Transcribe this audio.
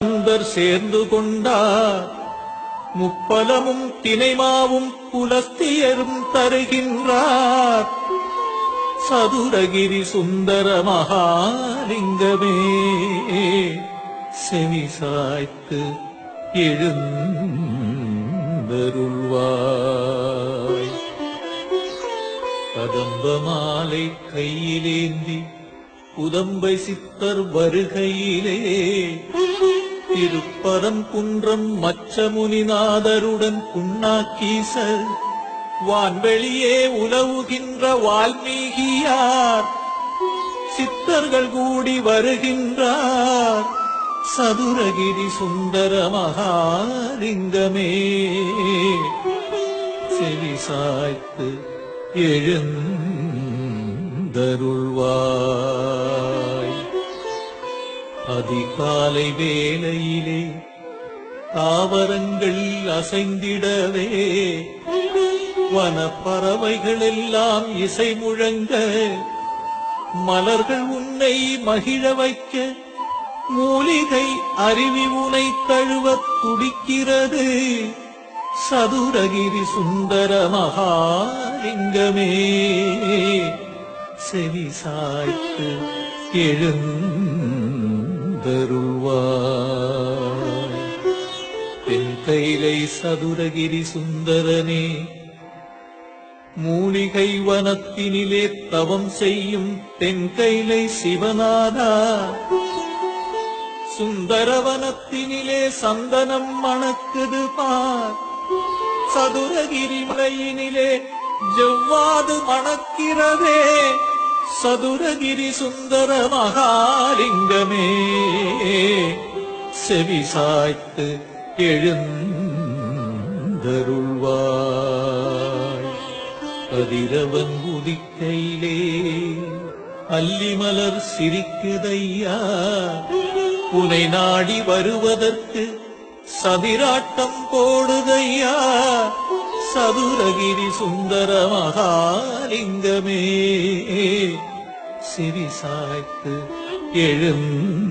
சுந்தர் சேர்ந்து கொண்டார் முப்பலமும் தினைமாவும் புலஸ்தியரும் தருகின்றார். சதுரகிரி சுந்தர மகாலிங்கமே செவிசாய்த்து எழுந்தருள்வாய். கதம்ப மாலை கையிலேந்தி உதம்பை சித்தர் வருகையிலே திருப்பரம் குன்றம் மச்சமுனிநாதருடன் புண்ணாக்கீசர் வான்வெளியே உலவுகின்ற வால்மீகியார் சித்தர்கள் கூடி வருகின்றார். சதுரகிரி சுந்தர மகாலிங்கமே செவிசாய்த்து எழுந்தருள்வாய். அதிகாலை வேளையிலே தாவரங்கள் அசைந்திடவே வனப்பறவைகள் எல்லாம் இசை முழங்க மலர்கள் உன்னை மகிழ வைக்க மூலிகை அருவி உனை தழுவத் துடிக்கிறது. சதுரகிரி சுந்தர மகாலிங்கமே செவிசாய்த்து எழுந்தருள்வாய். தென்கைலை சதுரகிரி சுந்தரனே மூலிகை வனத்தினிலே தவம் செய்யும் தென்கைலை சிவநாதா சுந்தரவனத்தினிலே சந்தனம் மணக்குது பார். சதுரகிரி மலையினிலே ஜவ்வாது மணக்கிறதே. சதுரகிரி சுந்தர மகாலிங்கமே செவிசாய்த்து எழுந்தருள்வாய். கதிரவன் உதிக்கையிலே அல்லிமலர் சிரிக்குதையா உனை நாடி வருவதற்கு சதிராட்டம் போடுதையா. சதுரகிரி சுந்தர மகாலிங்கமே செவிசாய்த்து எழுந்தருள்வாய்.